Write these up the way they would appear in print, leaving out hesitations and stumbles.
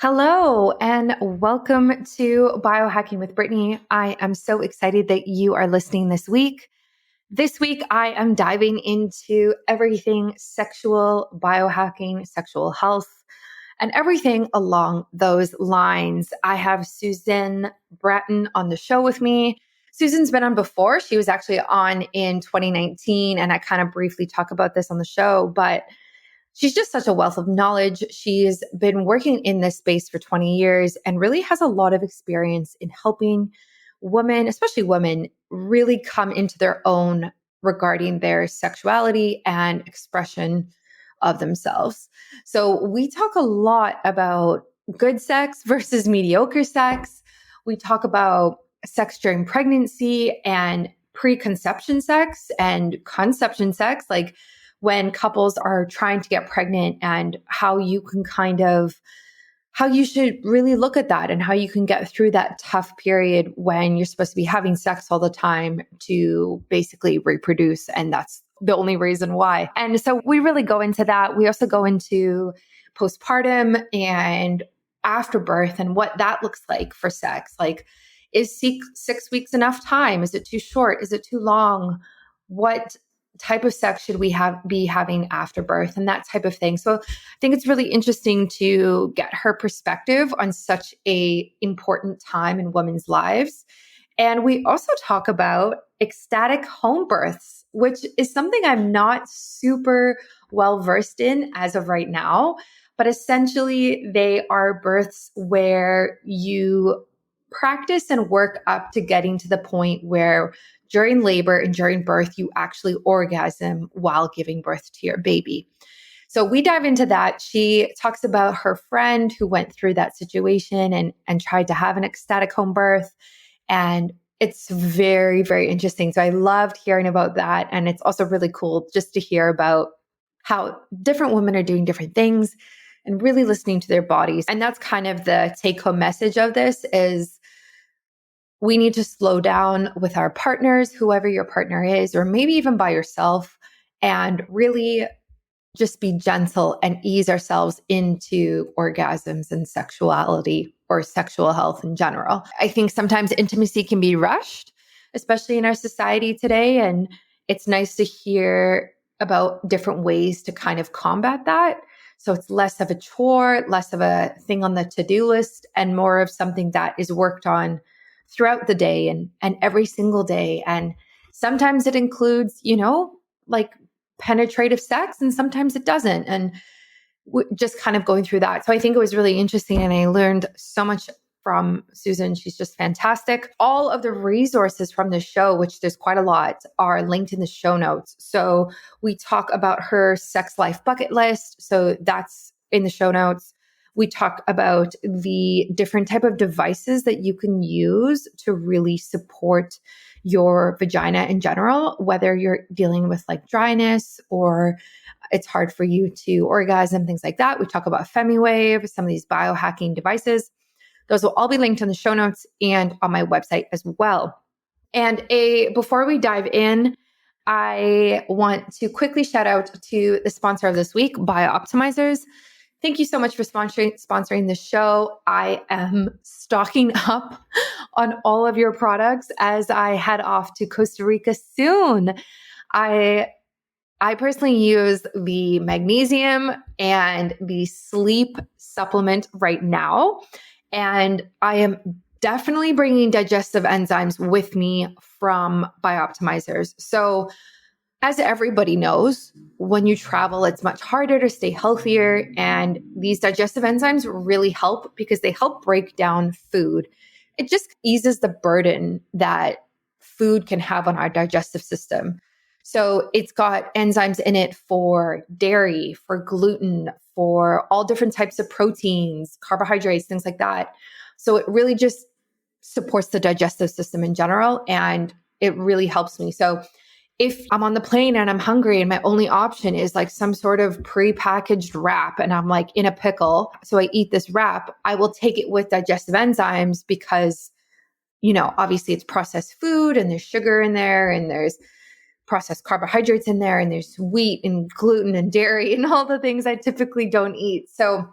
Hello and welcome to Biohacking with Brittany. I am so excited that you are listening this week. This week, I am diving into everything sexual biohacking, sexual health, and everything along those lines. I have Susan Bratton on the show with me. Susan's been on before. She was actually on in 2019, and I kind of briefly talk about this on the show, but she's just such a wealth of knowledge. She's been working in this space for 20 years and really has a lot of experience in helping women, especially women, really come into their own regarding their sexuality and expression of themselves. So we talk a lot about good sex versus mediocre sex. We talk about sex during pregnancy and preconception sex and conception sex, like when couples are trying to get pregnant, and how you can how you should really look at that and how you can get through that tough period when you're supposed to be having sex all the time to basically reproduce. And that's the only reason why. And so we really go into that. We also go into postpartum and afterbirth and what that looks like for sex. Like, is 6 weeks enough time? Is it too short? Is it too long? What type of sex should we be having after birth and that type of thing. So I think it's really interesting to get her perspective on such a important time in women's lives. And we also talk about ecstatic home births, which is something I'm not super well versed in as of right now, but essentially they are births where you practice and work up to getting to the point where during labor and during birth, you actually orgasm while giving birth to your baby. So we dive into that. She talks about her friend who went through that situation and tried to have an ecstatic home birth. And it's very, very interesting. So I loved hearing about that. And it's also really cool just to hear about how different women are doing different things and really listening to their bodies. And that's kind of the take-home message of this is we need to slow down with our partners, whoever your partner is, or maybe even by yourself, and really just be gentle and ease ourselves into orgasms and sexuality or sexual health in general. I think sometimes intimacy can be rushed, especially in our society today. And it's nice to hear about different ways to kind of combat that. So it's less of a chore, less of a thing on the to-do list, and more of something that is worked on throughout the day and every single day. And sometimes it includes, like penetrative sex, and sometimes it doesn't. And just kind of going through that. So I think it was really interesting. And I learned so much from Susan. She's just fantastic. All of the resources from the show, which there's quite a lot, are linked in the show notes. So we talk about her sex life bucket list. So that's in the show notes. We talk about the different type of devices that you can use to really support your vagina in general, whether you're dealing with like dryness or it's hard for you to orgasm, things like that. We talk about FemiWave, some of these biohacking devices. Those will all be linked in the show notes and on my website as well. And before we dive in, I want to quickly shout out to the sponsor of this week, Biooptimizers. Thank you so much for sponsoring the show. I am stocking up on all of your products as I head off to Costa Rica soon. I personally use the magnesium and the sleep supplement right now. And I am definitely bringing digestive enzymes with me from Biooptimizers. So as everybody knows, when you travel, it's much harder to stay healthier. And these digestive enzymes really help because they help break down food. It just eases the burden that food can have on our digestive system. So it's got enzymes in it for dairy, for gluten, for all different types of proteins, carbohydrates, things like that. So it really just supports the digestive system in general. And it really helps me. So if I'm on the plane and I'm hungry and my only option is like some sort of pre-packaged wrap and I'm like in a pickle, so I eat this wrap, I will take it with digestive enzymes because, obviously it's processed food and there's sugar in there and there's processed carbohydrates in there and there's wheat and gluten and dairy and all the things I typically don't eat. So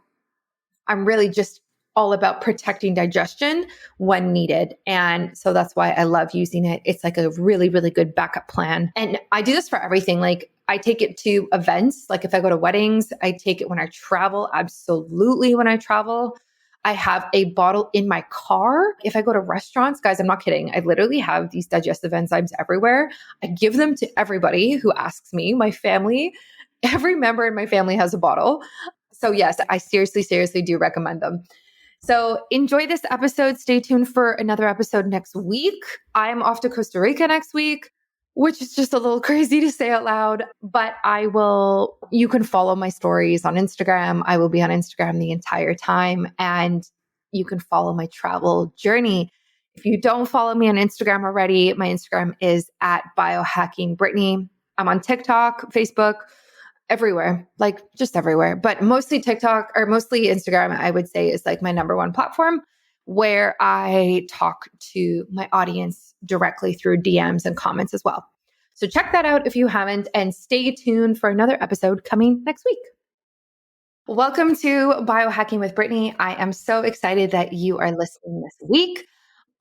I'm really just all about protecting digestion when needed. And so that's why I love using it. It's like a really, really good backup plan. And I do this for everything. Like I take it to events. Like if I go to weddings, I take it when I travel. Absolutely. When I travel, I have a bottle in my car. If I go to restaurants, guys, I'm not kidding. I literally have these digestive enzymes everywhere. I give them to everybody who asks me, my family. Every member in my family has a bottle. So yes, I seriously, seriously do recommend them. So enjoy this episode. Stay tuned for another episode next week. I'm off to Costa Rica next week, which is just a little crazy to say out loud, but you can follow my stories on Instagram. I will be on Instagram the entire time, and you can follow my travel journey. If you don't follow me on Instagram already, my Instagram is at biohacking Brittany. I'm on TikTok, Facebook, everywhere, like just everywhere, but mostly TikTok or mostly Instagram, I would say is like my number one platform where I talk to my audience directly through DMs and comments as well. So check that out if you haven't, and stay tuned for another episode coming next week. Welcome to Biohacking with Brittany. I am so excited that you are listening this week.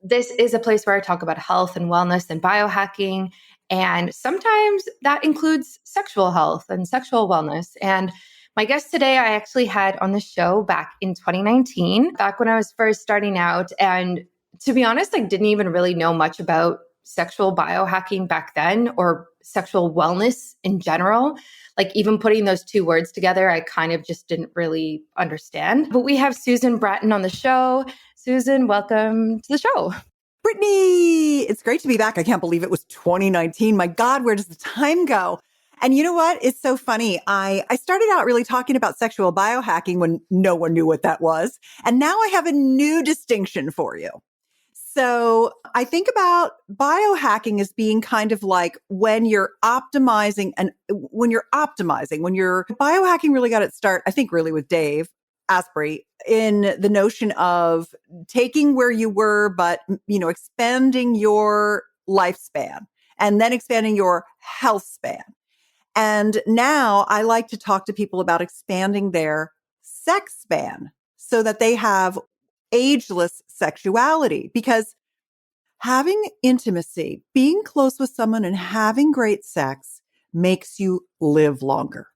This is a place where I talk about health and wellness and biohacking. And sometimes that includes sexual health and sexual wellness. And my guest today, I actually had on the show back in 2019, back when I was first starting out. And to be honest, I didn't even really know much about sexual biohacking back then or sexual wellness in general. Like even putting those two words together, I kind of just didn't really understand. But we have Susan Bratton on the show. Susan, welcome to the show. Brittany, it's great to be back. I can't believe it was 2019. My God, where does the time go? And you know what? It's so funny. I started out really talking about sexual biohacking when no one knew what that was. And now I have a new distinction for you. So I think about biohacking as being kind of like when you're optimizing when biohacking really got its start, I think really with Dave Asprey, in the notion of taking where you were, but, expanding your lifespan and then expanding your health span. And now I like to talk to people about expanding their sex span so that they have ageless sexuality, because having intimacy, being close with someone and having great sex makes you live longer.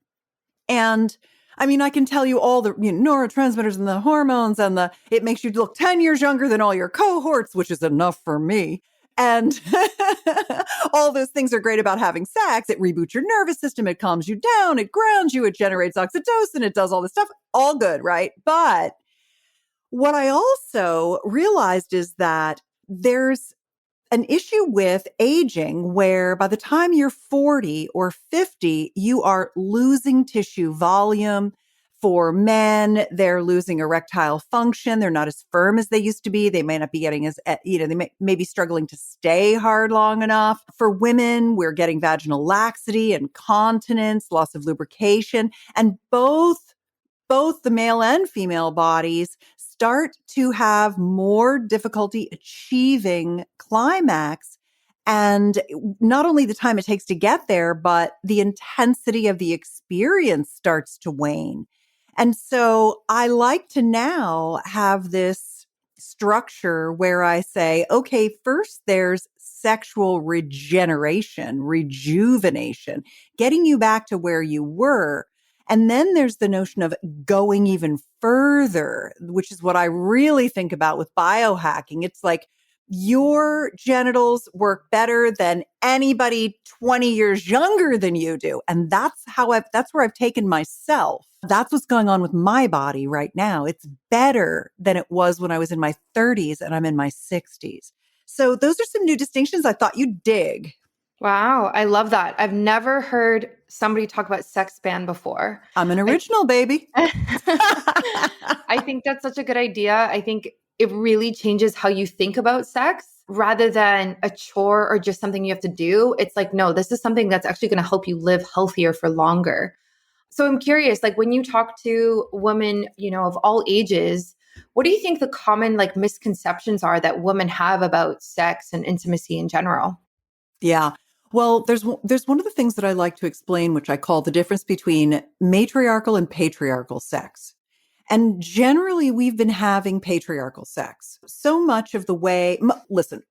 And I mean, I can tell you all the neurotransmitters and the hormones and it makes you look 10 years younger than all your cohorts, which is enough for me. And all those things are great about having sex. It reboots your nervous system. It calms you down. It grounds you. It generates oxytocin. It does all this stuff. All good, right? But what I also realized is that there's an issue with aging where by the time you're 40 or 50, you are losing tissue volume. For men, they're losing erectile function. They're not as firm as they used to be. They may not be getting they may be struggling to stay hard long enough. For women, we're getting vaginal laxity, incontinence, loss of lubrication, and both the male and female bodies start to have more difficulty achieving climax. And not only the time it takes to get there, but the intensity of the experience starts to wane. And so I like to now have this structure where I say, okay, first there's sexual regeneration, rejuvenation, getting you back to where you were. And then there's the notion of going even further, which is what I really think about with biohacking. It's like your genitals work better than anybody 20 years younger than you do. And that's where I've taken myself. That's what's going on with my body right now. It's better than it was when I was in my 30s and I'm in my 60s. So those are some new distinctions I thought you'd dig. Wow, I love that. I've never heard somebody talk about Sexspan before. I'm an original, baby. I think that's such a good idea. I think it really changes how you think about sex rather than a chore or just something you have to do. It's like, no, this is something that's actually going to help you live healthier for longer. So I'm curious, like when you talk to women, of all ages, what do you think the common misconceptions are that women have about sex and intimacy in general? Yeah. Well, there's one of the things that I like to explain, which I call the difference between matriarchal and patriarchal sex. And generally, we've been having patriarchal sex. So much of the way, listen,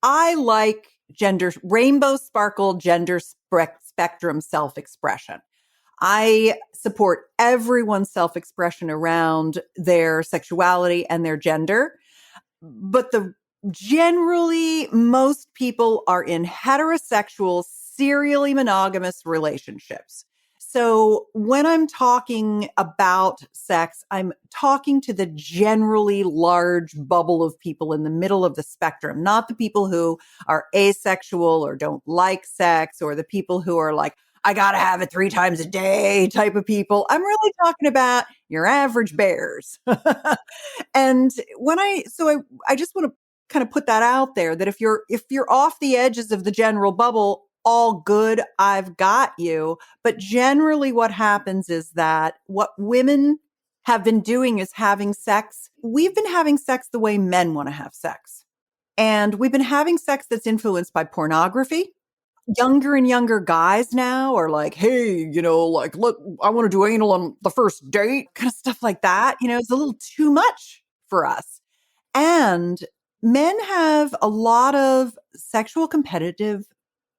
I like rainbow sparkle, gender spectrum self expression. I support everyone's self expression around their sexuality and their gender. But generally, most people are in heterosexual, serially monogamous relationships. So when I'm talking about sex, I'm talking to the generally large bubble of people in the middle of the spectrum, not the people who are asexual or don't like sex, or the people who are like, I got to have it 3 times a day type of people. I'm really talking about your average bears. And I just want to kind of put that out there, that if you're off the edges of the general bubble, all good, I've got you. But generally what happens is that what women have been doing is having sex. We've been having sex the way men want to have sex. And we've been having sex that's influenced by pornography. Younger and younger guys now are like, hey, like, look, I want to do anal on the first date, kind of stuff like that. It's a little too much for us. And men have a lot of sexual competitive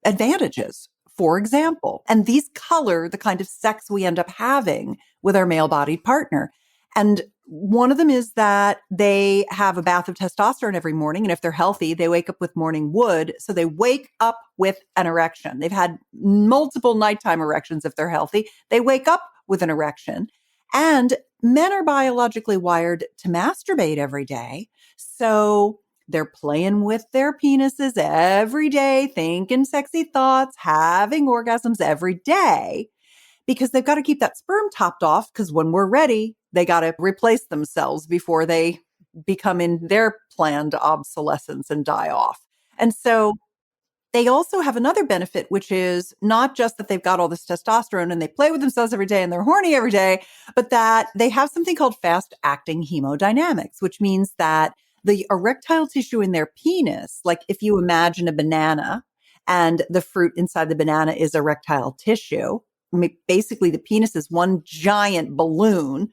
advantages, for example, and these color the kind of sex we end up having with our male bodied partner. And one of them is that they have a bath of testosterone every morning. And if they're healthy, they wake up with morning wood. So they wake up with an erection. They've had multiple nighttime erections if they're healthy. They wake up with an erection. And men are biologically wired to masturbate every day. So they're playing with their penises every day, thinking sexy thoughts, having orgasms every day, because they've got to keep that sperm topped off, because when we're ready, they got to replace themselves before they become in their planned obsolescence and die off. And so they also have another benefit, which is not just that they've got all this testosterone and they play with themselves every day and they're horny every day, but that they have something called fast acting hemodynamics, which means that the erectile tissue in their penis, like if you imagine a banana and the fruit inside the banana is erectile tissue, basically the penis is one giant balloon,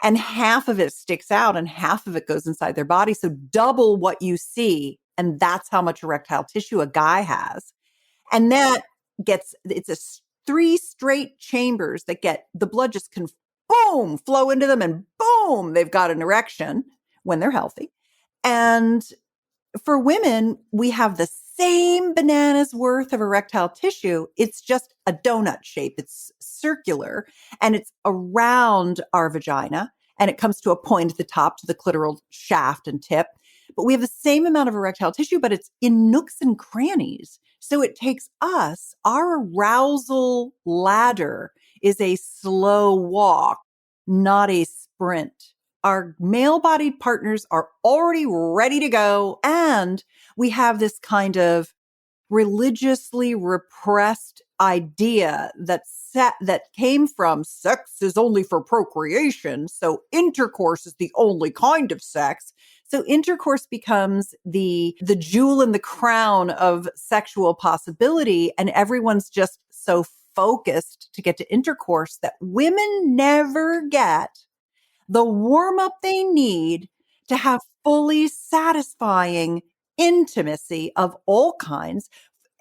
and half of it sticks out and half of it goes inside their body. So double what you see. And that's how much erectile tissue a guy has. And it's 3 straight chambers that get the blood just can boom, flow into them, and boom, they've got an erection when they're healthy. And for women, we have the same banana's worth of erectile tissue. It's just a donut shape. It's circular and it's around our vagina, and it comes to a point at the top to the clitoral shaft and tip. But we have the same amount of erectile tissue, but it's in nooks and crannies. So it takes our arousal ladder is a slow walk, not a sprint. Our male-bodied partners are already ready to go. And we have this kind of religiously repressed idea that came from sex is only for procreation. So intercourse is the only kind of sex. So intercourse becomes the jewel in the crown of sexual possibility. And everyone's just so focused to get to intercourse that women never get the warm up they need to have fully satisfying intimacy of all kinds.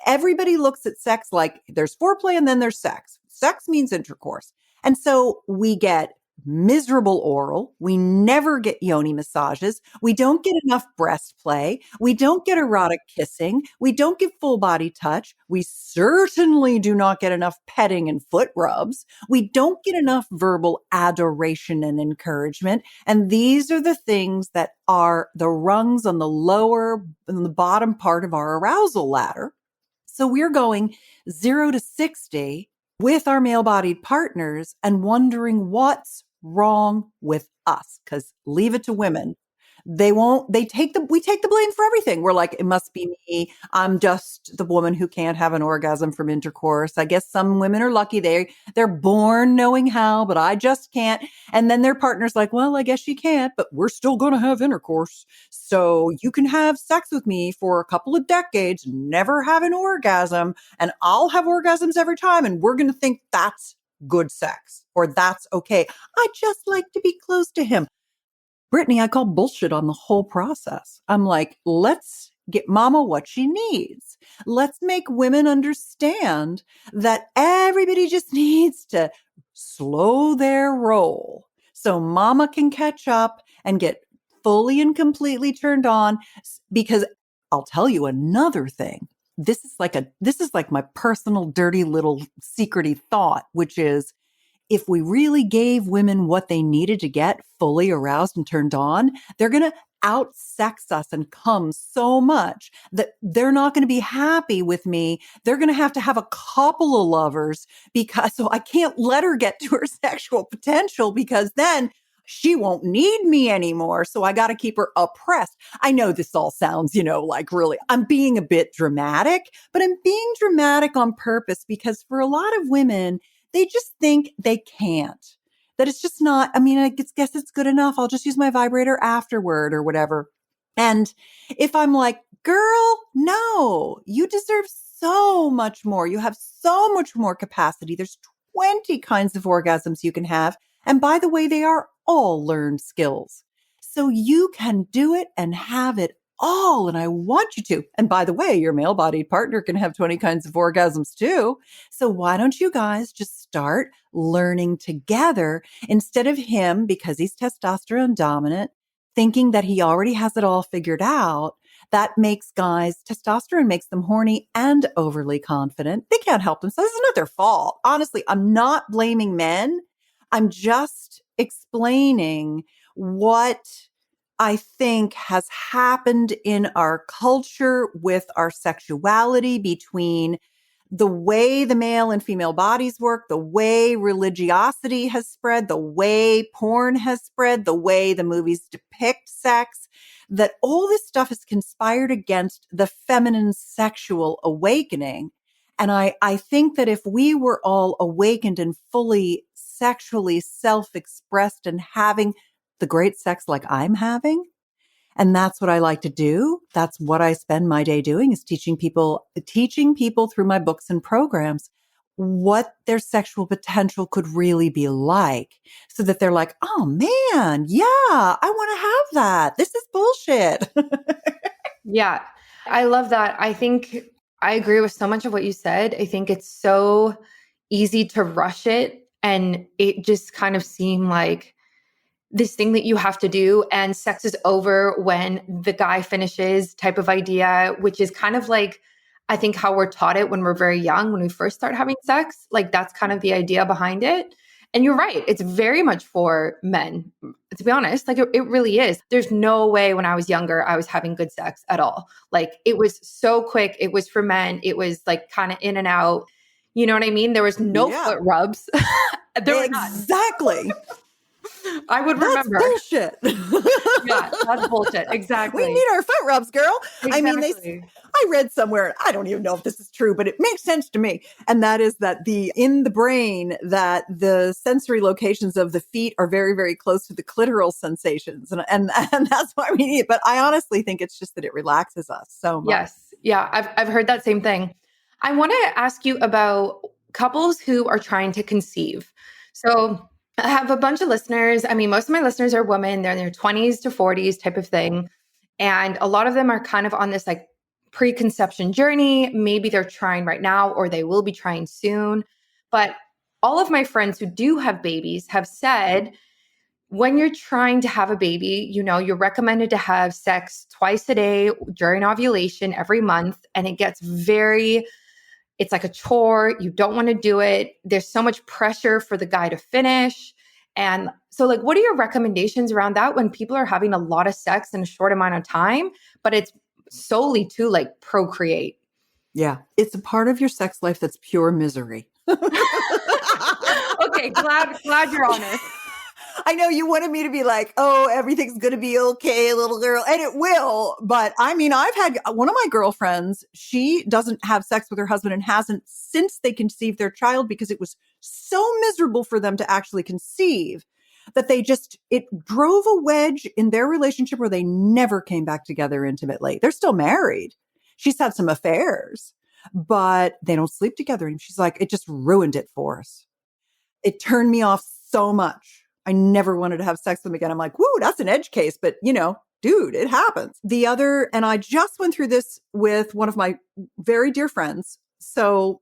Everybody looks at sex like there's foreplay and then there's sex. Sex means intercourse. And so we get miserable oral. We never get yoni massages. We don't get enough breast play. We don't get erotic kissing. We don't get full body touch. We certainly do not get enough petting and foot rubs. We don't get enough verbal adoration and encouragement. And these are the things that are the rungs on the bottom part of our arousal ladder. So we're going 0 to 60 with our male-bodied partners and wondering what's wrong with us, because leave it to women. We take the blame for everything. We're like, it must be me. I'm just the woman who can't have an orgasm from intercourse. I guess some women are lucky. They're born knowing how, but I just can't. And then their partner's like, well, I guess you can't, but we're still going to have intercourse. So you can have sex with me for a couple of decades, never have an orgasm, and I'll have orgasms every time. And we're going to think that's good sex, or that's okay. I just like to be close to him. Brittany, I call bullshit on the whole process. I'm like, let's get mama what she needs. Let's make women understand that everybody just needs to slow their roll so mama can catch up and get fully and completely turned on. Because I'll tell you another thing. This is like my personal dirty little secrety thought, which is, if we really gave women what they needed to get fully aroused and turned on, they're going to outsex us and come so much that they're not going to be happy with me. They're going to have a couple of lovers, because so I can't let her get to her sexual potential, because then she won't need me anymore. So I got to keep her oppressed. I know this all sounds, like really, I'm being a bit dramatic, but I'm being dramatic on purpose, because for a lot of women, they just think they can't, that it's just not, I guess it's good enough. I'll just use my vibrator afterward or whatever. And if I'm like, girl, no, you deserve so much more. You have so much more capacity. There's 20 kinds of orgasms you can have. And by the way, they are all learned skills. So you can do it and have it all. And I want you to. And by the way, your male-bodied partner can have 20 kinds of orgasms too. So why don't you guys just start learning together, instead of him, because he's testosterone dominant, thinking that he already has it all figured out. That makes guys, testosterone makes them horny and overly confident. They can't help themselves. It's not their fault. Honestly, I'm not blaming men. I'm just explaining what I think has happened in our culture with our sexuality, between the way the male and female bodies work, the way religiosity has spread, the way porn has spread, the way the movies depict sex, that all this stuff has conspired against the feminine sexual awakening. And I think that if we were all awakened and fully sexually self-expressed and having the great sex like I'm having, and that's what I like to do. That's what I spend my day doing, is teaching people through my books and programs what their sexual potential could really be like, so that they're like, oh man, yeah, I want to have that. This is bullshit. Yeah, I love that. I think I agree with so much of what you said. I think it's so easy to rush it, and it just kind of seemed like this thing that you have to do, and sex is over when the guy finishes type of idea, which is kind of like, I think how we're taught it when we're very young, when we first start having sex, like that's kind of the idea behind it. And you're right. It's very much for men, to be honest. Like it really is. There's no way when I was younger, I was having good sex at all. Like it was so quick. It was for men. It was like kind of in and out. You know what I mean? There was no foot rubs. There were none. Exactly. I would remember. That's bullshit. Yeah, that's bullshit. Exactly. We need our foot rubs, girl. Exactly. I read somewhere, I don't even know if this is true, but it makes sense to me. And that is that in the brain, that the sensory locations of the feet are very, very close to the clitoral sensations. And that's why we need it. But I honestly think it's just that it relaxes us so much. Yes. Yeah. I've heard that same thing. I want to ask you about couples who are trying to conceive. So I have a bunch of listeners. I mean, most of my listeners are women. They're in their 20s to 40s type of thing. And a lot of them are kind of on this like preconception journey. Maybe they're trying right now, or they will be trying soon. But all of my friends who do have babies have said, when you're trying to have a baby, you're recommended to have sex twice a day during ovulation every month. And it gets it's like a chore. You don't want to do it. There's so much pressure for the guy to finish. And so like, what are your recommendations around that when people are having a lot of sex in a short amount of time, but it's solely to like procreate? Yeah. It's a part of your sex life that's pure misery. Okay. Glad you're honest. I know you wanted me to be like, oh, everything's going to be okay, little girl. And it will. But I mean, I've had one of my girlfriends, she doesn't have sex with her husband and hasn't since they conceived their child, because it was so miserable for them to actually conceive that it drove a wedge in their relationship where they never came back together intimately. They're still married. She's had some affairs, but they don't sleep together. And she's like, it just ruined it for us. It turned me off so much. I never wanted to have sex with him again. I'm like, whoo, that's an edge case, but dude, it happens. The other, and I just went through this with one of my very dear friends. So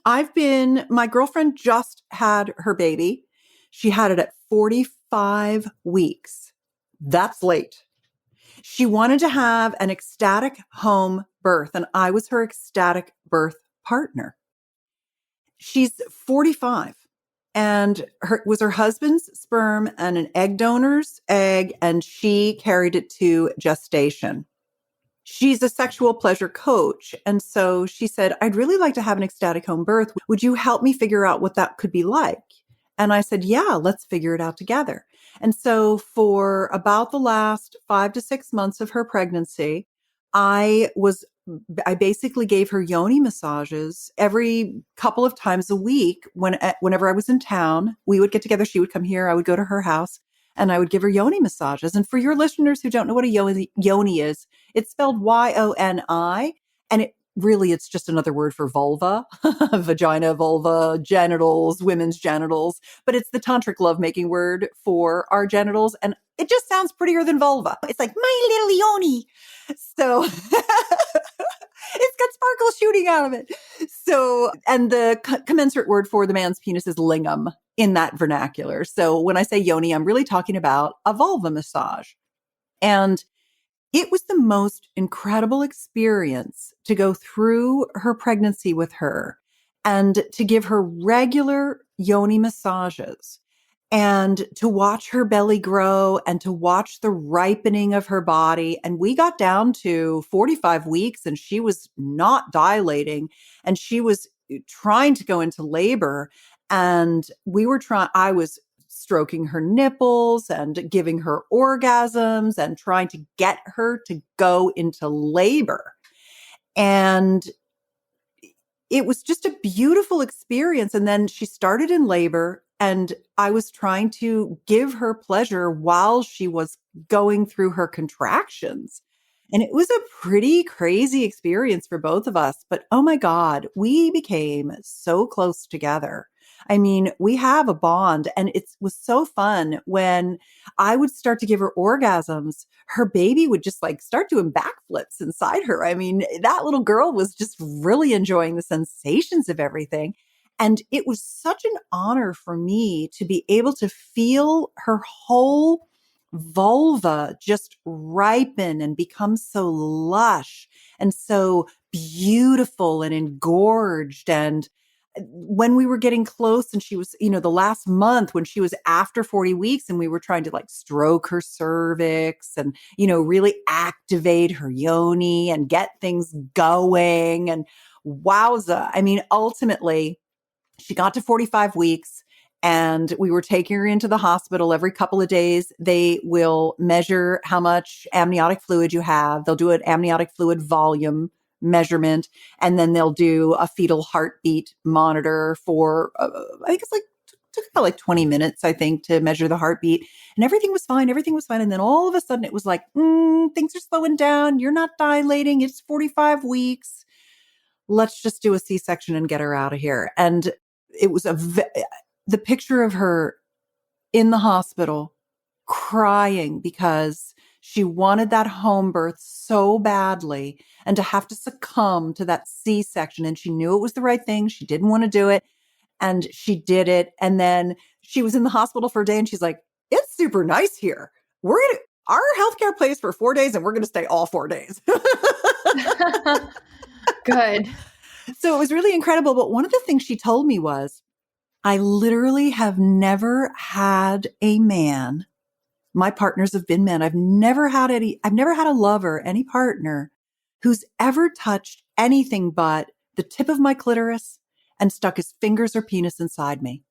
my girlfriend just had her baby. She had it at 45 weeks. That's late. She wanted to have an ecstatic home birth, and I was her ecstatic birth partner. She's 45 and was her husband's sperm and an egg donor's egg, and she carried it to gestation. She's a sexual pleasure coach. And so she said, I'd really like to have an ecstatic home birth. Would you help me figure out what that could be like? And I said, yeah, let's figure it out together. And so for about the last 5 to 6 months of her pregnancy, I basically gave her Yoni massages every couple of times a week. Whenever I was in town, we would get together. She would come here. I would go to her house and I would give her Yoni massages. And for your listeners who don't know what a Yoni is, it's spelled Yoni. And it's just another word for vulva, vagina, vulva, genitals, women's genitals. But it's the tantric lovemaking word for our genitals. And it just sounds prettier than vulva. It's like, my little Yoni. So it's got sparkles shooting out of it. So, and the commensurate word for the man's penis is lingam in that vernacular. So when I say Yoni, I'm really talking about a vulva massage. And it was the most incredible experience to go through her pregnancy with her and to give her regular Yoni massages and to watch her belly grow and to watch the ripening of her body. And we got down to 45 weeks and she was not dilating and she was trying to go into labor. And I was stroking her nipples and giving her orgasms and trying to get her to go into labor. And it was just a beautiful experience. And then she started in labor and I was trying to give her pleasure while she was going through her contractions. And it was a pretty crazy experience for both of us. But oh my God, we became so close together. I mean, we have a bond, and it was so fun when I would start to give her orgasms. Her baby would just like start doing backflips inside her. I mean, that little girl was just really enjoying the sensations of everything. And it was such an honor for me to be able to feel her whole vulva just ripen and become so lush and so beautiful and engorged. And when we were getting close and she was, the last month when she was after 40 weeks and we were trying to like stroke her cervix and, really activate her yoni and get things going. And wowza. I mean, ultimately, she got to 45 weeks and we were taking her into the hospital every couple of days. They will measure how much amniotic fluid you have. They'll do an amniotic fluid volume measurement, and then they'll do a fetal heartbeat monitor for, I think it's like, took about like 20 minutes, I think, to measure the heartbeat. And everything was fine. Everything was fine. And then all of a sudden it was like, things are slowing down. You're not dilating. It's 45 weeks. Let's just do a C-section and get her out of here. And it was the picture of her in the hospital crying because she wanted that home birth so badly and to have to succumb to that C-section. And she knew it was the right thing. She didn't want to do it. And she did it. And then she was in the hospital for a day and she's like, it's super nice here. Our healthcare pays for 4 days and we're going to stay all 4 days. Good. So it was really incredible. But one of the things she told me was, I literally have never had a man. My partners have been men. I've never had a lover, any partner who's ever touched anything but the tip of my clitoris and stuck his fingers or penis inside me.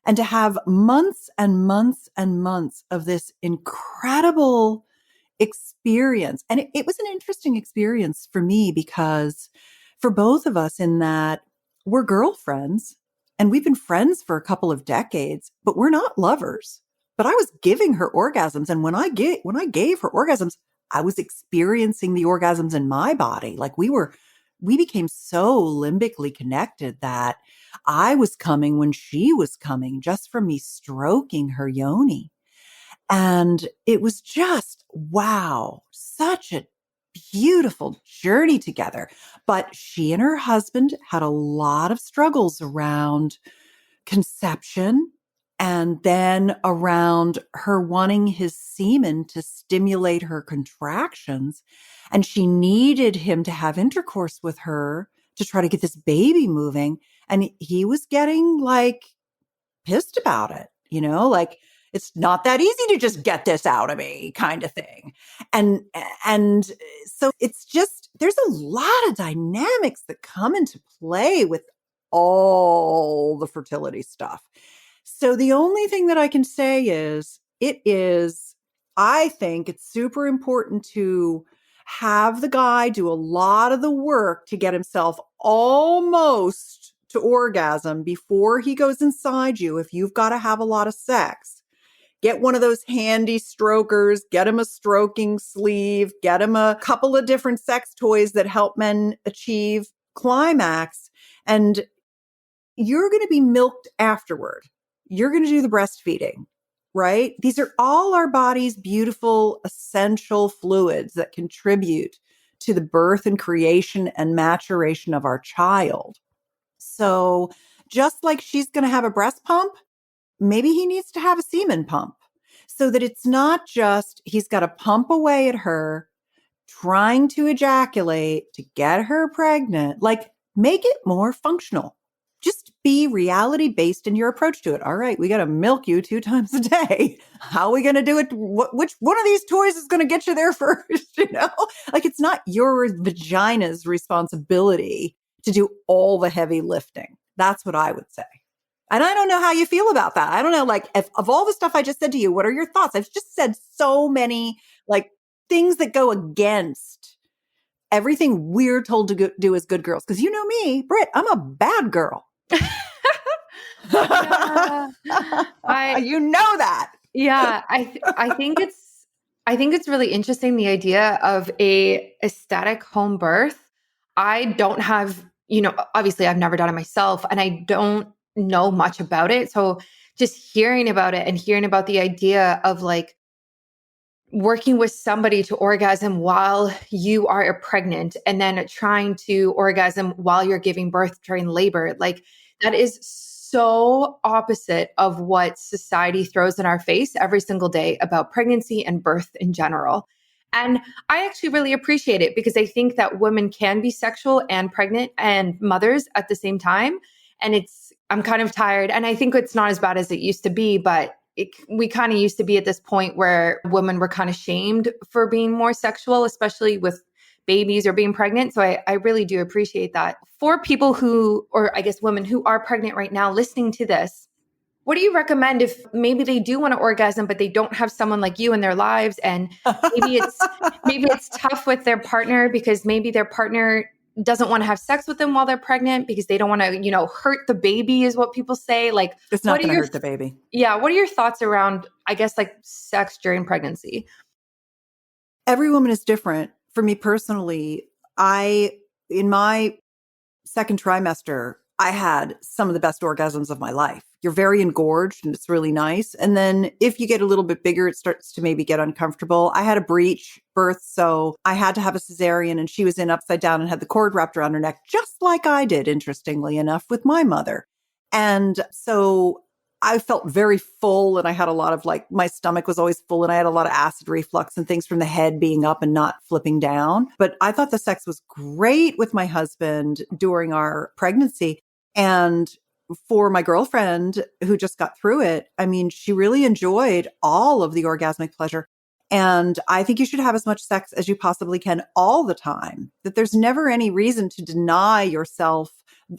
And to have months and months and months of this incredible experience. And it was an interesting experience for me because for both of us in that we're girlfriends and we've been friends for a couple of decades, but we're not lovers. But I was giving her orgasms. And when I gave her orgasms, I was experiencing the orgasms in my body. Like we were we became so limbically connected that I was coming when she was coming just from me stroking her yoni. And it was just, wow, such a beautiful journey together. But she and her husband had a lot of struggles around conception and then around her wanting his semen to stimulate her contractions. And she needed him to have intercourse with her to try to get this baby moving. And he was getting like pissed about it, like it's not that easy to just get this out of me kind of thing. And and so it's just there's a lot of dynamics that come into play with all the fertility stuff. So the only thing that I can say is I think it's super important to have the guy do a lot of the work to get himself almost to orgasm before he goes inside you. If you've got to have a lot of sex, get one of those handy strokers, get him a stroking sleeve, get him a couple of different sex toys that help men achieve climax. And you're going to be milked afterward. You're going to do the breastfeeding, right? These are all our body's beautiful, essential fluids that contribute to the birth and creation and maturation of our child. So just like she's going to have a breast pump, maybe he needs to have a semen pump so that it's not just he's got to pump away at her, trying to ejaculate to get her pregnant. Like, make it more functional. Just be reality based in your approach to it. All right, we got to milk you 2 times a day. How are we going to do it? Which one of these toys is going to get you there first? Like, it's not your vagina's responsibility to do all the heavy lifting. That's what I would say. And I don't know how you feel about that. I don't know, like, if, of all the stuff I just said to you, what are your thoughts? I've just said so many, like, things that go against everything we're told to do as good girls. Because you know me, Britt, I'm a bad girl. Yeah, you know that. Yeah, I think it's really interesting, the idea of a ecstatic home birth. I don't have, obviously I've never done it myself and I don't know much about it. So just hearing about it and hearing about the idea of like working with somebody to orgasm while you are pregnant and then trying to orgasm while you're giving birth during labor, like that is so opposite of what society throws in our face every single day about pregnancy and birth in general. And I actually really appreciate it because I think that women can be sexual and pregnant and mothers at the same time. And I'm kind of tired. And I think it's not as bad as it used to be, but we kind of used to be at this point where women were kind of shamed for being more sexual, especially with babies or being pregnant. So I really do appreciate that. For people who, or I guess women who are pregnant right now listening to this, what do you recommend if maybe they do want to orgasm, but they don't have someone like you in their lives? And maybe it's tough with their partner because maybe their partner doesn't want to have sex with them while they're pregnant because they don't want to, hurt the baby is what people say. Like, it's not going to hurt the baby. Yeah. What are your thoughts around, I guess, like sex during pregnancy? Every woman is different. For me personally, in my second trimester, I had some of the best orgasms of my life. You're very engorged and it's really nice. And then if you get a little bit bigger, it starts to maybe get uncomfortable. I had a breech birth, so I had to have a cesarean and she was in upside down and had the cord wrapped around her neck, just like I did, interestingly enough, with my mother. And so I felt very full and I had a lot of my stomach was always full and I had a lot of acid reflux and things from the head being up and not flipping down. But I thought the sex was great with my husband during our pregnancy. And for my girlfriend who just got through it, I mean, she really enjoyed all of the orgasmic pleasure. And I think you should have as much sex as you possibly can all the time, that there's never any reason to deny yourself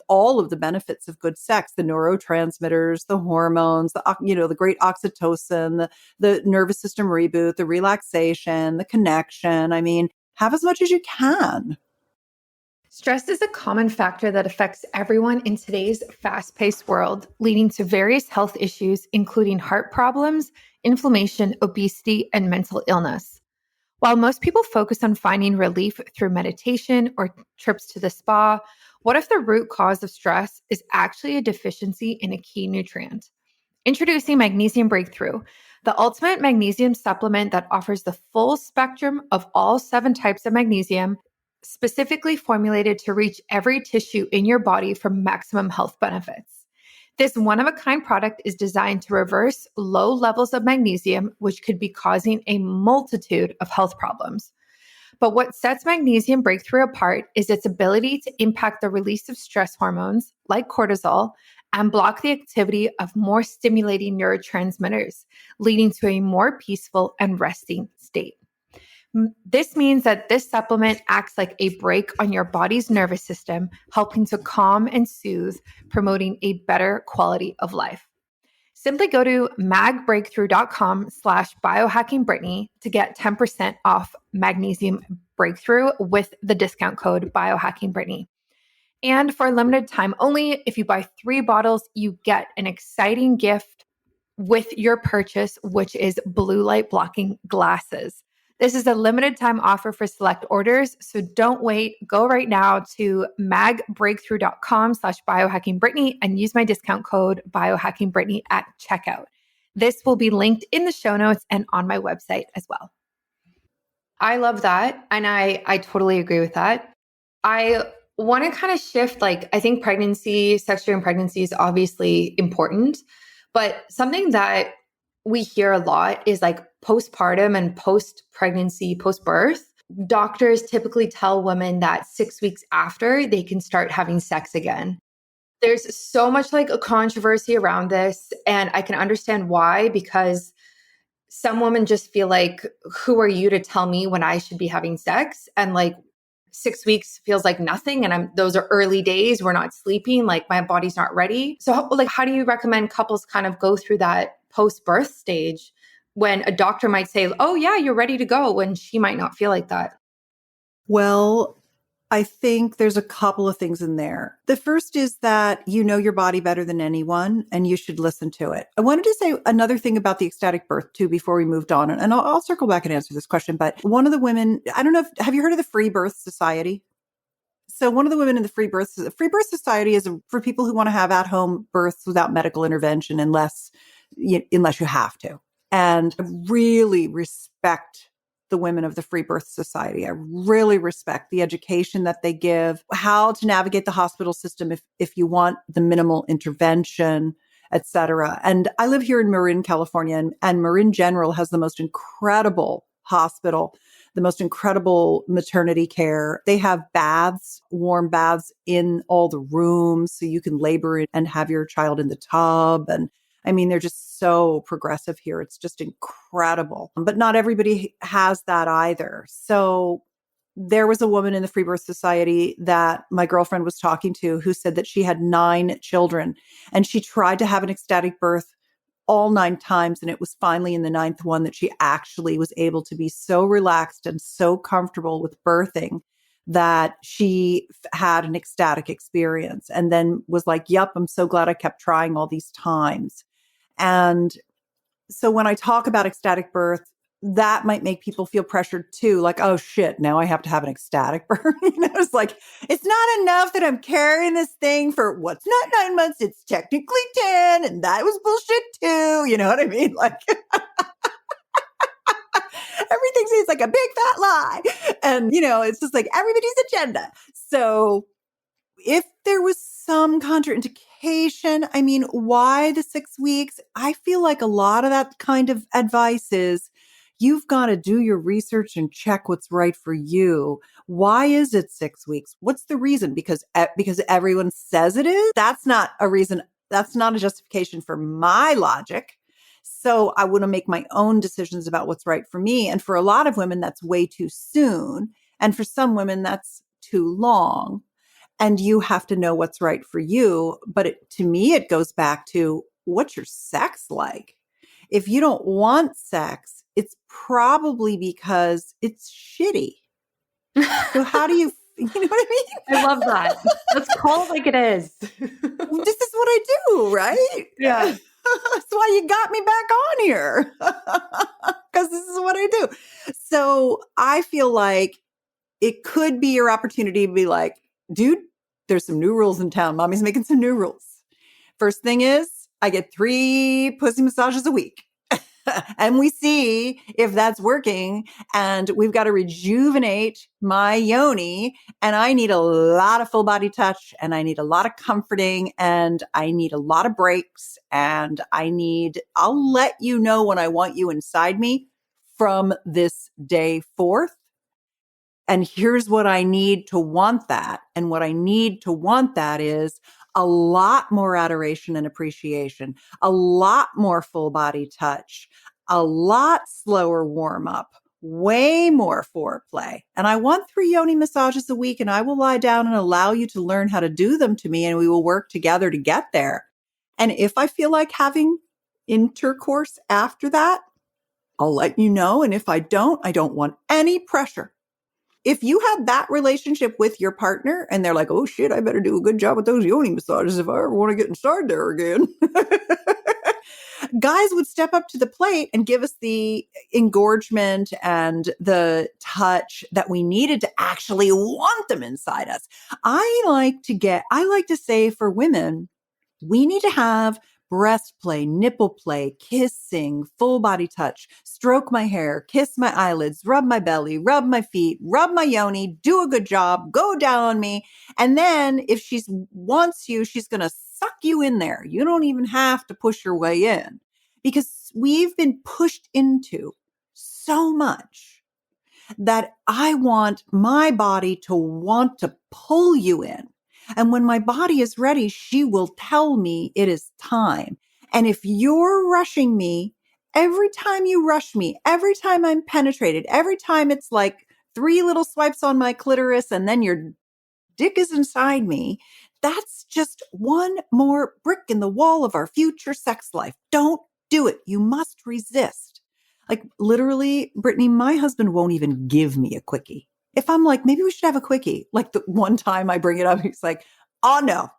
all of the benefits of good sex, the neurotransmitters, the hormones, the great oxytocin, the nervous system reboot, the relaxation, the connection. I mean, have as much as you can. Stress is a common factor that affects everyone in today's fast-paced world, leading to various health issues, including heart problems, inflammation, obesity, and mental illness. While most people focus on finding relief through meditation or trips to the spa, what if the root cause of stress is actually a deficiency in a key nutrient? Introducing Magnesium Breakthrough, the ultimate magnesium supplement that offers the full spectrum of all 7 types of magnesium, specifically formulated to reach every tissue in your body for maximum health benefits. This one of a kind product is designed to reverse low levels of magnesium, which could be causing a multitude of health problems. But what sets Magnesium Breakthrough apart is its ability to impact the release of stress hormones like cortisol and block the activity of more stimulating neurotransmitters, leading to a more peaceful and resting state. This means that this supplement acts like a brake on your body's nervous system, helping to calm and soothe, promoting a better quality of life. Simply go to magbreakthrough.com/biohackingbrittany to get 10% off Magnesium Breakthrough with the discount code biohackingbrittany. And for a limited time only, if you buy 3 bottles, you get an exciting gift with your purchase, which is blue light blocking glasses. This is a limited time offer for select orders, so don't wait. Go right now to magbreakthrough.com/biohackingbrittany and use my discount code biohackingbrittany at checkout. This will be linked in the show notes and on my website as well. I love that. And I totally agree with that. I want to kind of shift, like, I think pregnancy, sex during pregnancy is obviously important, but something that we hear a lot is like postpartum and post-pregnancy, post-birth. Doctors typically tell women that 6 weeks after they can start having sex again. There's so much like a controversy around this, and I can understand why, because some women just feel like, who are you to tell me when I should be having sex? And like 6 weeks feels like nothing. And those are early days. We're not sleeping. Like my body's not ready. So how do you recommend couples kind of go through that post-birth stage when a doctor might say, oh yeah, you're ready to go, when she might not feel like that? Well, I think there's a couple of things in there. The first is that you know your body better than anyone and you should listen to it. I wanted to say another thing about the ecstatic birth too before we moved on. And I'll circle back and answer this question. But one of the women, I don't know, have you heard of the Free Birth Society? So one of the women in the Free Birth Society is for people who want to have at-home births without medical intervention unless you have to. And I really respect the women of the Free Birth Society. I really respect the education that they give, how to navigate the hospital system if you want the minimal intervention, et cetera. And I live here in Marin, California, and Marin General has the most incredible hospital, the most incredible maternity care. They have baths, warm baths in all the rooms, so you can labor and have your child in the tub. And I mean, they're just so progressive here. It's just incredible. But not everybody has that either. So there was a woman in the Free Birth Society that my girlfriend was talking to who said that she had 9 children and she tried to have an ecstatic birth all 9 times. And it was finally in the 9th one that she actually was able to be so relaxed and so comfortable with birthing that she had an ecstatic experience and then was like, yep, I'm so glad I kept trying all these times. And so when I talk about ecstatic birth, that might make people feel pressured too. Like, oh shit, now I have to have an ecstatic birth. It's like, it's not enough that I'm carrying this thing for what's not 9 months. It's technically 10. And that was bullshit too. You know what I mean? Like everything seems like a big fat lie. And, it's just like everybody's agenda. So if there was some contraindication, I mean, why the 6 weeks? I feel like a lot of that kind of advice is you've got to do your research and check what's right for you. Why is it 6 weeks? What's the reason? Because everyone says it is? That's not a reason. That's not a justification for my logic. So I want to make my own decisions about what's right for me. And for a lot of women, that's way too soon. And for some women, that's too long. And you have to know what's right for you. But to me, it goes back to what's your sex like? If you don't want sex, it's probably because it's shitty. So how do you know what I mean? I love that. Let's call it like it is. This is what I do, right? Yeah. That's why you got me back on here. Because this is what I do. So I feel like it could be your opportunity to be like, dude, there's some new rules in town. Mommy's making some new rules. First thing is, I get 3 pussy massages a week. And we see if that's working. And we've got to rejuvenate my yoni. And I need a lot of full body touch, and I need a lot of comforting, and I need a lot of breaks. And I'll let you know when I want you inside me from this day forth. And here's what I need to want that. And what I need to want that is a lot more adoration and appreciation, a lot more full body touch, a lot slower warm up, way more foreplay. And I want 3 yoni massages a week, and I will lie down and allow you to learn how to do them to me, and we will work together to get there. And if I feel like having intercourse after that, I'll let you know. And if I don't want any pressure. If you had that relationship with your partner and they're like, oh shit, I better do a good job with those yoni massages if I ever want to get inside there again. Guys would step up to the plate and give us the engorgement and the touch that we needed to actually want them inside us. I like to say for women, we need to have breast play, nipple play, kissing, full body touch, stroke my hair, kiss my eyelids, rub my belly, rub my feet, rub my yoni, do a good job, go down on me. And then if she wants you, she's going to suck you in there. You don't even have to push your way in, because we've been pushed into so much that I want my body to want to pull you in. And when my body is ready, she will tell me it is time. And if you're rushing me, every time you rush me, every time I'm penetrated, every time it's like 3 little swipes on my clitoris and then your dick is inside me, that's just one more brick in the wall of our future sex life. Don't do it. You must resist. Like literally, Brittany, my husband won't even give me a quickie. If I'm like, maybe we should have a quickie. Like the one time I bring it up, he's like, oh no,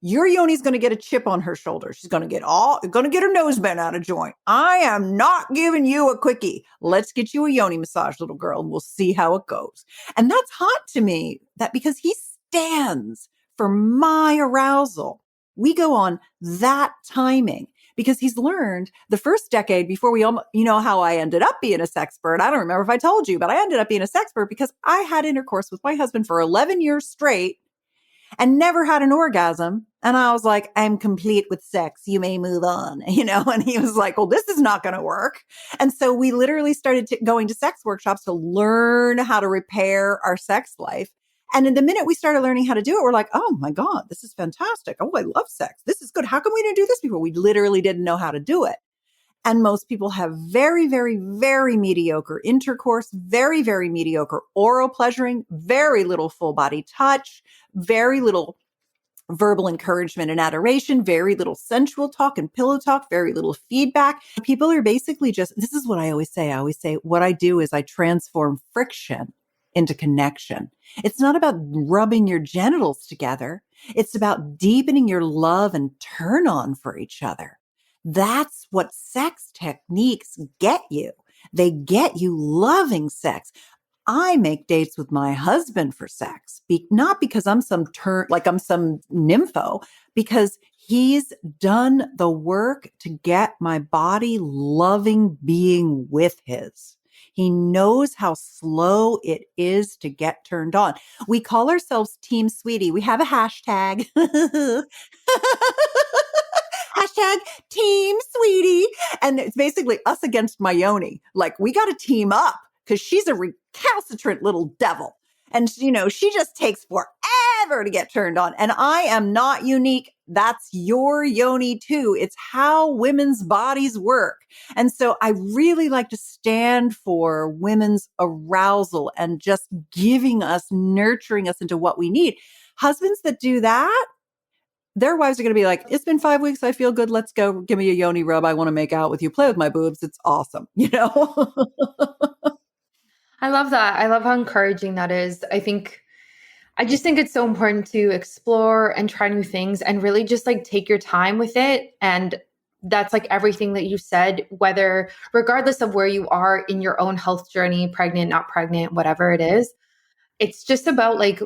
your yoni's going to get a chip on her shoulder. She's going to get her nose bent out of joint. I am not giving you a quickie. Let's get you a yoni massage, little girl, and we'll see how it goes. And that's hot to me, that because he stands for my arousal. We go on that timing because he's learned the first decade before you know how I ended up being a sexpert. I don't remember if I told you, but I ended up being a sexpert because I had intercourse with my husband for 11 years straight and never had an orgasm. And I was like, I'm complete with sex. You may move on, and he was like, well, this is not going to work. And so we literally started going to sex workshops to learn how to repair our sex life. And in the minute we started learning how to do it, we're like, oh my God, this is fantastic. Oh, I love sex. This is good. How come we didn't do this before? We literally didn't know how to do it. And most people have very, very, very mediocre intercourse, very, very mediocre oral pleasuring, very little full body touch, very little verbal encouragement and adoration, very little sensual talk and pillow talk, very little feedback. People are basically this is what I always say. I always say what I do is I transform friction into connection. It's not about rubbing your genitals together. It's about deepening your love and turn on for each other. That's what sex techniques get you. They get you loving sex. I make dates with my husband for sex, not because I'm some nympho, because he's done the work to get my body loving being with his. He knows how slow it is to get turned on. We call ourselves Team Sweetie. We have a hashtag. Hashtag Team Sweetie. And it's basically us against my Yoni. Like we got to team up because she's a recalcitrant little devil. And, she just takes forever to get turned on. And I am not unique. That's your Yoni too. It's how women's bodies work. And so I really like to stand for women's arousal and just nurturing us into what we need. Husbands that do that, their wives are going to be like, it's been 5 weeks. I feel good. Let's go. Give me a yoni rub. I want to make out with you. Play with my boobs. It's awesome. I love that. I love how encouraging that is. I just think it's so important to explore and try new things and really just like take your time with it. And that's like everything that you said, whether regardless of where you are in your own health journey, pregnant, not pregnant, whatever it is, it's just about like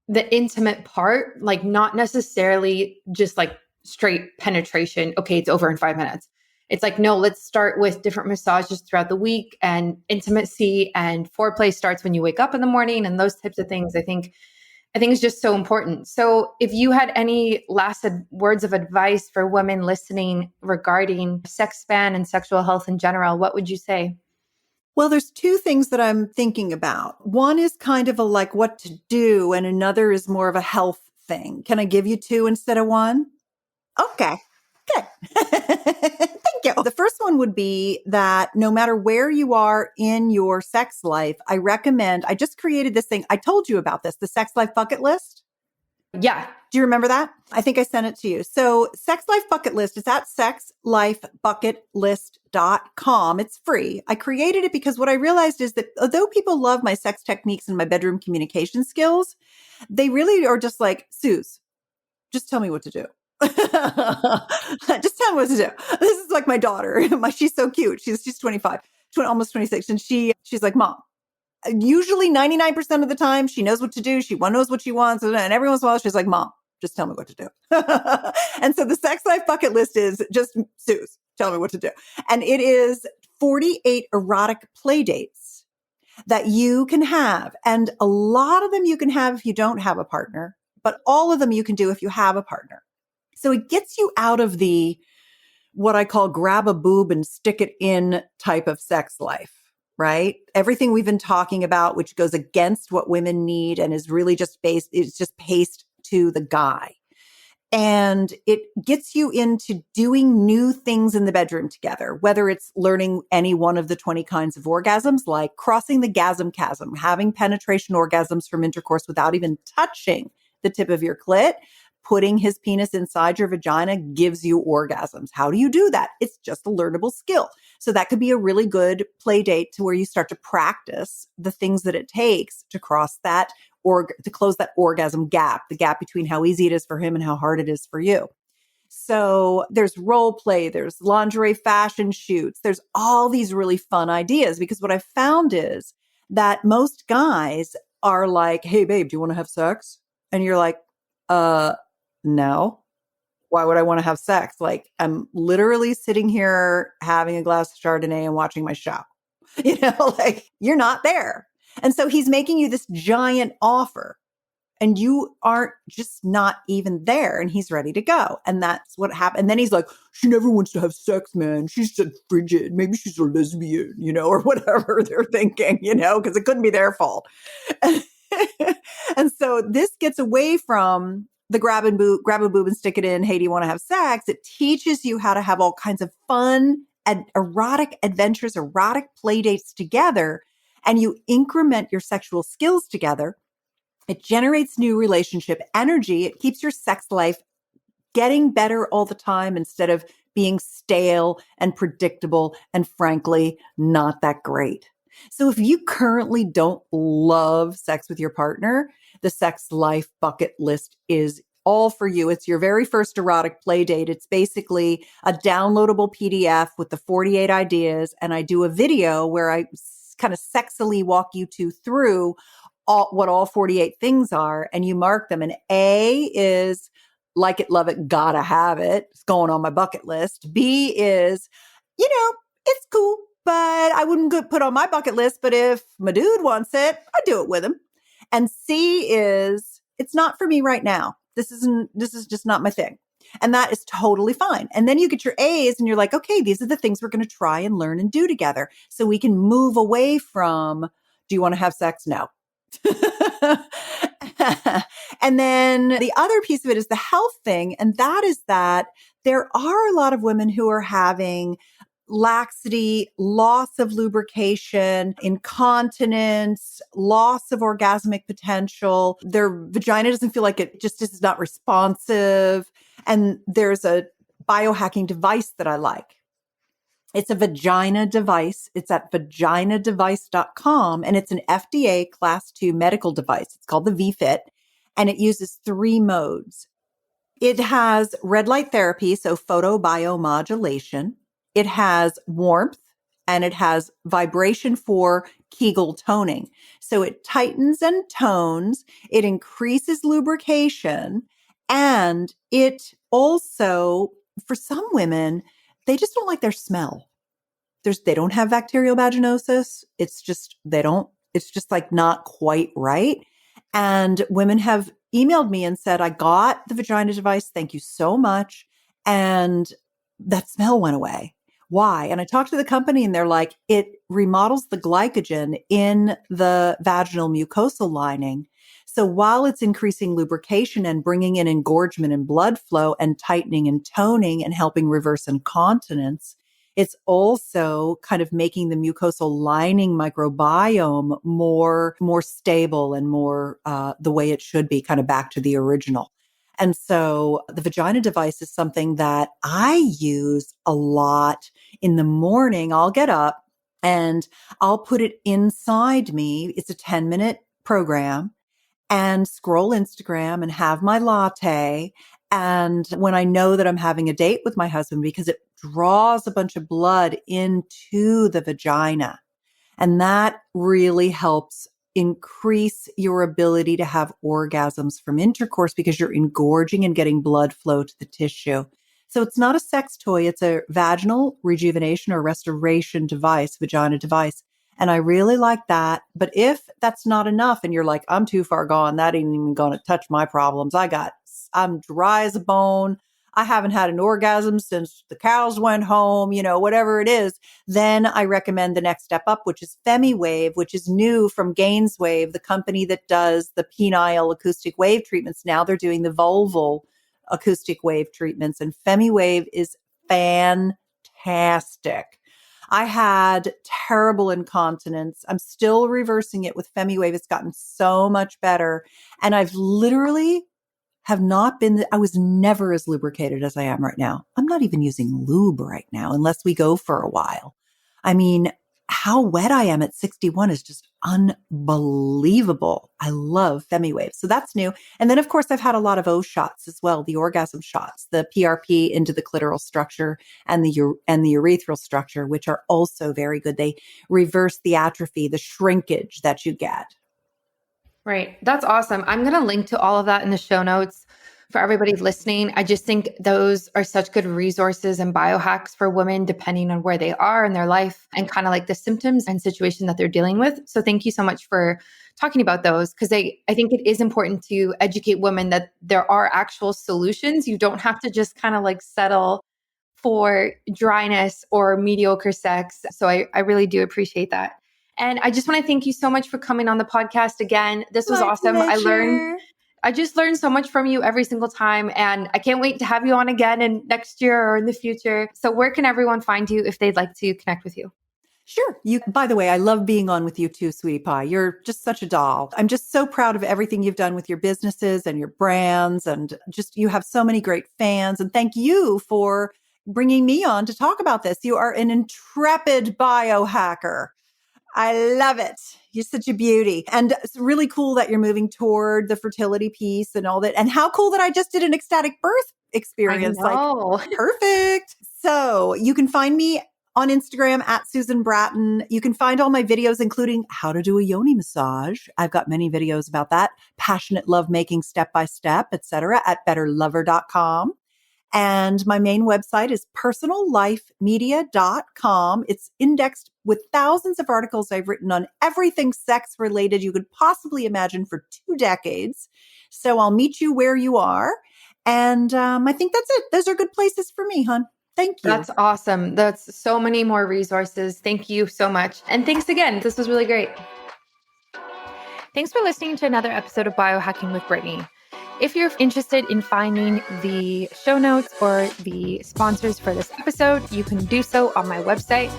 the intimate part, like not necessarily just like straight penetration. Okay, it's over in 5 minutes. It's like, no, let's start with different massages throughout the week and intimacy, and foreplay starts when you wake up in the morning and those types of things. I think it's just so important. So if you had any last words of advice for women listening regarding Sexspan and sexual health in general, what would you say? Well, there's two things that I'm thinking about. One is kind of a like what to do, and another is more of a health thing. Can I give you two instead of one? Okay. Good. Thank you. The first one would be that no matter where you are in your sex life, I just created this thing. I told you about this, the sex life bucket list. Yeah. Do you remember that? I think I sent it to you. So Sex Life Bucket List is at sexlifebucketlist.com. It's free. I created it because what I realized is that although people love my sex techniques and my bedroom communication skills, they really are just like, Suze, just tell me what to do. Just tell me what to do. This is like my daughter. She's so cute. She's 25, almost 26. And she's like, Mom, usually 99% of the time she knows what to do. She knows what she wants. And every once in a while she's like, Mom, just tell me what to do. And so the Sex Life Bucket List is just, Suze, tell me what to do. And it is 48 erotic play dates that you can have. And a lot of them you can have if you don't have a partner, but all of them you can do if you have a partner. So it gets you out of the, what I call grab a boob and stick it in type of sex life, right? Everything we've been talking about, which goes against what women need and is really it's just paced to the guy. And it gets you into doing new things in the bedroom together, whether it's learning any one of the 20 kinds of orgasms, like crossing the gasm chasm, having penetration orgasms from intercourse without even touching the tip of your clit. Putting his penis inside your vagina gives you orgasms. How do you do that? It's just a learnable skill. So that could be a really good play date to where you start to practice the things that it takes to cross that or to close that orgasm gap, the gap between how easy it is for him and how hard it is for you. So there's role play, there's lingerie fashion shoots, there's all these really fun ideas, because what I found is that most guys are like, hey, babe, do you want to have sex? And you're like, no. Why would I want to have sex? Like, I'm literally sitting here having a glass of Chardonnay and watching my show. Like you're not there. And so he's making you this giant offer and you aren't just not even there, and he's ready to go. And that's what happened. And then he's like, she never wants to have sex, man. She's so frigid. Maybe she's a lesbian, or whatever they're thinking, because it couldn't be their fault. And so this gets away from the grab a boob and stick it in. Hey, do you want to have sex? It teaches you how to have all kinds of fun and erotic adventures, erotic play dates together, and you increment your sexual skills together. It generates new relationship energy. It keeps your sex life getting better all the time instead of being stale and predictable and frankly, not that great. So if you currently don't love sex with your partner, the Sex Life Bucket List is all for you. It's your very first erotic play date. It's basically a downloadable PDF with the 48 ideas. And I do a video where I kind of sexily walk you through what all 48 things are, and you mark them. And A is like it, love it, gotta have it. It's going on my bucket list. B is, it's cool, but I wouldn't put on my bucket list. But if my dude wants it, I'd do it with him. And C is, it's not for me right now. This is just not my thing. And that is totally fine. And then you get your A's and you're like, okay, these are the things we're going to try and learn and do together. So we can move away from, do you want to have sex? No. And then the other piece of it is the health thing. And that is that there are a lot of women who are having laxity, loss of lubrication, incontinence, loss of orgasmic potential. Their vagina doesn't feel like it just is not responsive. And there's a biohacking device that I like. It's a vagina device. It's at vaginadevice.com, and it's an FDA class 2 medical device. It's called the Vfit, and it uses 3 modes. It has red light therapy, so photobiomodulation. It has warmth, and it has vibration for Kegel toning. So it tightens and tones, it increases lubrication, and it also, for some women, they just don't like their smell. They don't have bacterial vaginosis. It's just like not quite right. And women have emailed me and said, I got the vagina device. Thank you so much. And that smell went away. Why? And I talked to the company and they're like, it remodels the glycogen in the vaginal mucosal lining. So while it's increasing lubrication and bringing in engorgement and blood flow and tightening and toning and helping reverse incontinence, it's also kind of making the mucosal lining microbiome more stable and more the way it should be, kind of back to the original. And so the vagina device is something that I use a lot in the morning. I'll get up and I'll put it inside me. It's a 10-minute program and scroll Instagram and have my latte. And when I know that I'm having a date with my husband, because it draws a bunch of blood into the vagina, and that really helps increase your ability to have orgasms from intercourse because you're engorging and getting blood flow to the tissue. So it's not a sex toy. It's a vaginal rejuvenation or restoration device, vagina device. And I really like that. But if that's not enough and you're like, I'm too far gone, that ain't even going to touch my problems. I'm dry as a bone. I haven't had an orgasm since the cows went home, whatever it is. Then I recommend the next step up, which is FemiWave, which is new from Gainswave, the company that does the penile acoustic wave treatments. Now they're doing the vulval acoustic wave treatments, and FemiWave is fantastic. I had terrible incontinence. I'm still reversing it with FemiWave. It's gotten so much better. And I've literally I was never as lubricated as I am right now. I'm not even using lube right now unless we go for a while. I mean, how wet I am at 61 is just unbelievable. I love FemiWave. So that's new. And then of course I've had a lot of O shots as well, the orgasm shots, the PRP into the clitoral structure and the urethral structure, which are also very good. They reverse the atrophy, the shrinkage that you get. Right. That's awesome. I'm going to link to all of that in the show notes for everybody listening. I just think those are such good resources and biohacks for women, depending on where they are in their life and kind of like the symptoms and situation that they're dealing with. So thank you so much for talking about those, because I think it is important to educate women that there are actual solutions. You don't have to just kind of like settle for dryness or mediocre sex. So I really do appreciate that. And I just want to thank you so much for coming on the podcast again. This was awesome. Pleasure. I just learned so much from you every single time. And I can't wait to have you on again in next year or in the future. So where can everyone find you if they'd like to connect with you? Sure. By the way, I love being on with you too, Sweetie Pie. You're just such a doll. I'm just so proud of everything you've done with your businesses and your brands, and just you have so many great fans. And thank you for bringing me on to talk about this. You are an intrepid biohacker. I love it. You're such a beauty. And it's really cool that you're moving toward the fertility piece and all that. And how cool that I just did an ecstatic birth experience. I know. Like, perfect. So you can find me on Instagram at Susan Bratton. You can find all my videos, including how to do a Yoni massage. I've got many videos about that. Passionate lovemaking step-by-step, etc. at betterlover.com. And my main website is personallifemedia.com. It's indexed with thousands of articles I've written on everything sex related you could possibly imagine for 2 decades. So I'll meet you where you are. And I think that's it. Those are good places for me, hon. Thank you. That's awesome. That's so many more resources. Thank you so much. And thanks again. This was really great. Thanks for listening to another episode of Biohacking with Brittany. If you're interested in finding the show notes or the sponsors for this episode, you can do so on my website,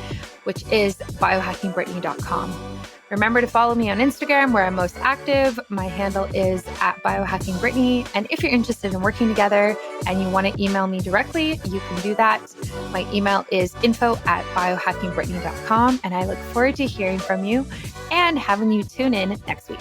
which is biohackingbrittany.com. Remember to follow me on Instagram, where I'm most active. My handle is at biohackingbrittany. And if you're interested in working together and you want to email me directly, you can do that. My email is info@biohackingbrittany.com. And I look forward to hearing from you and having you tune in next week.